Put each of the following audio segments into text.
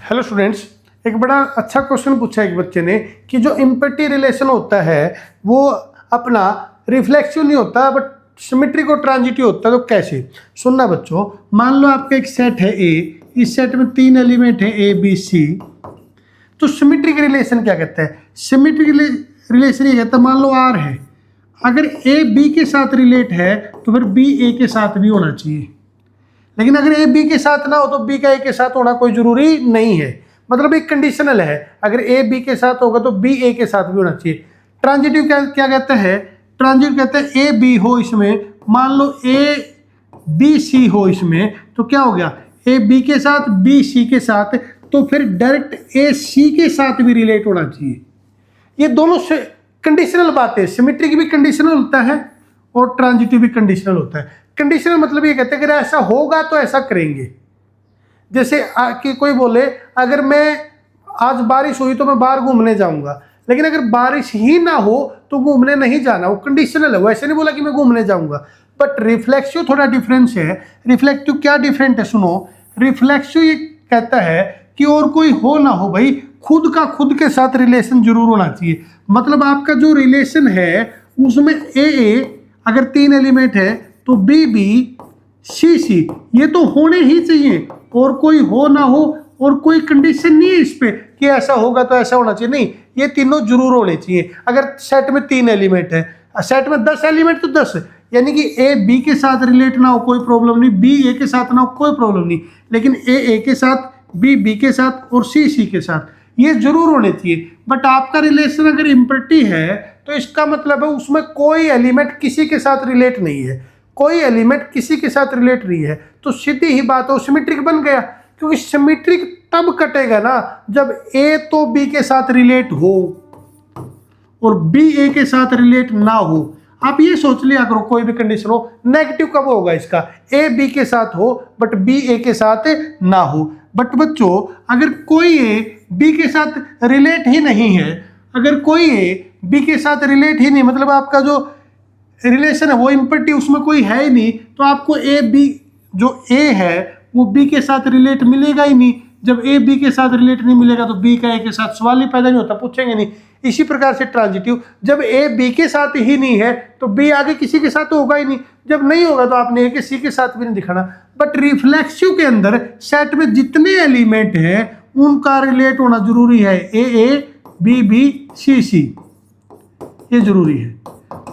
Hello students, एक बड़ा अच्छा क्वेश्चन पूछा एक बच्चे ने कि जो इम्पेटी रिलेशन होता है वो अपना रिफ्लेक्सिव नहीं होता बट सिमेट्रिक और ट्रांजिटिव होता है। तो कैसे? सुनना बच्चों, मान लो आपका एक सेट है ए, इस सेट में 3 एलिमेंट है ए बी सी। तो सिमेट्रिक रिलेशन क्या कहता है? सिमेट्रिक रिलेशन ये कहता है, मान लो आर है, अगर ए बी के साथ रिलेट है तो फिर बी ए के साथ भी होना चाहिए। लेकिन अगर ए बी के साथ ना हो तो बी का ए के साथ होना कोई जरूरी नहीं है, मतलब एक कंडीशनल है। अगर ए बी के साथ होगा तो बी ए के साथ भी होना चाहिए। ट्रांजिटिव क्या कहता है? ट्रांजिटिव कहता है ए बी हो इसमें, मान लो ए बी सी हो इसमें, तो क्या हो गया? ए बी के साथ बी सी के साथ, तो फिर डायरेक्ट ए सी के साथ भी रिलेट होना चाहिए। ये दोनों से कंडीशनल बातें, सिमेट्रिक भी कंडीशनल होता है और ट्रांजिटिव भी कंडीशनल होता है। कंडीशनल मतलब ये कहते हैं अगर ऐसा होगा तो ऐसा करेंगे। जैसे कि कोई बोले अगर मैं आज बारिश हुई तो मैं बाहर घूमने जाऊंगा, लेकिन अगर बारिश ही ना हो तो घूमने नहीं जाना, वो कंडीशनल है। वो ऐसे नहीं बोला कि मैं घूमने जाऊंगा। बट रिफ्लेक्सिव थोड़ा डिफरेंस है। रिफ्लेक्टिव क्या डिफरेंट है? सुनो, रिफ्लेक्सिव ये कहता है कि और कोई हो ना हो भाई, खुद का खुद के साथ रिलेशन जरूर होना चाहिए। मतलब आपका जो रिलेशन है उसमें ए अगर 3 एलिमेंट है तो बी बी सी सी, ये तो होने ही चाहिए, और कोई हो ना हो, और कोई कंडीशन नहीं है इस पे कि ऐसा होगा तो ऐसा होना चाहिए, नहीं, ये तीनों जरूर होने चाहिए। अगर सेट में 3 एलिमेंट है, सेट में 10 एलिमेंट तो 10, यानी कि ए बी के साथ रिलेट ना हो कोई प्रॉब्लम नहीं, बी ए के साथ ना हो कोई प्रॉब्लम नहीं, लेकिन ए के साथ, बी बी के साथ और सी के साथ ये जरूर होने चाहिए। बट आपका रिलेशन अगर इम्प्रटी है तो इसका मतलब है उसमें कोई एलिमेंट किसी के साथ रिलेट नहीं है, कोई एलिमेंट किसी के साथ रिलेट नहीं है, तो सीधी ही बात है सिमेट्रिक बन गया। क्योंकि सिमेट्रिक तब कटेगा ना जब ए तो बी के साथ रिलेट हो और बी ए के साथ रिलेट ना हो। आप ये सोच लिया करो, कोई भी कंडीशन हो, नेगेटिव कब होगा इसका? ए बी के साथ हो बट बी ए के साथ ना हो। बट बच्चों, अगर कोई ए बी के साथ रिलेट ही नहीं है, अगर कोई ए बी के साथ रिलेट ही नहीं, मतलब आपका जो रिलेशन है वो इम्प्रटी, उसमें कोई है ही नहीं, तो आपको ए बी, जो ए है वो बी के साथ रिलेट मिलेगा ही नहीं। जब ए बी के साथ रिलेट नहीं मिलेगा तो बी का ए के साथ सवाल ही पैदा नहीं होता, पूछेंगे नहीं। इसी प्रकार से ट्रांजिटिव, जब ए बी के साथ ही नहीं है तो बी आगे किसी के साथ तो होगा ही नहीं, जब नहीं होगा तो आपने ए के सी के साथ भी नहीं दिखाना। बट रिफ्लेक्सिव के अंदर सेट में जितने एलिमेंट हैं उनका रिलेट होना जरूरी है, ए बी बी सी, ये जरूरी है।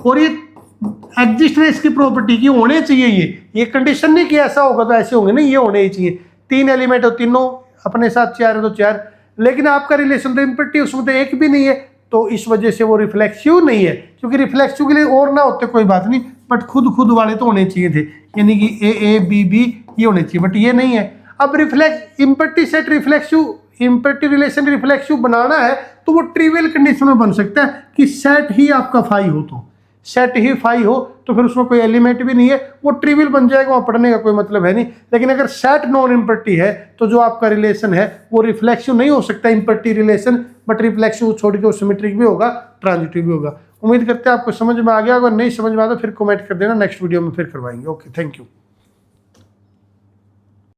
और ये एग्जिस्टेंस की प्रॉपर्टी की होने चाहिए। ये कंडीशन नहीं कि ऐसा होगा तो ऐसे होंगे, नहीं, ये होने ही चाहिए। 3 एलिमेंट हो, तीनों अपने साथ 4 है तो 4, लेकिन आपका रिलेशन तो इम्प्रटी, उसमें तो एक भी नहीं है, तो इस वजह से वो रिफ्लेक्सिव नहीं है। क्योंकि रिफ्लेक्सिव के लिए और ना होते कोई बात नहीं, बट खुद वाले तो होने चाहिए थे, यानी कि ए बी बी ये होने चाहिए, बट ये नहीं है। अब इम्प्रटी सेट रिफ्लेक्सिव, इम्प्रटी रिलेशन रिफ्लेक्सिव बनाना है तो वो ट्रिवियल कंडीशन में बन सकता है कि सेट ही आपका फाई हो, तो सेट ही फाई हो तो फिर उसमें कोई एलिमेंट भी नहीं है, वो ट्रिवियल बन जाएगा, वहाँ पढ़ने का कोई मतलब है नहीं। लेकिन अगर सेट नॉन इम्प्रटी है तो जो आपका रिलेशन है वो रिफ्लेक्सिव नहीं हो सकता, इम्प्रटी रिलेशन, बट रिफ्लेक्सिव छोड़ के वो सिमेट्रिक भी होगा, ट्रांजिटिव भी होगा। उम्मीद करते हैं आपको समझ में आ गया। अगर नहीं समझ में आता फिर कमेंट कर देना, नेक्स्ट वीडियो में फिर करवाएंगे। Okay, thank you.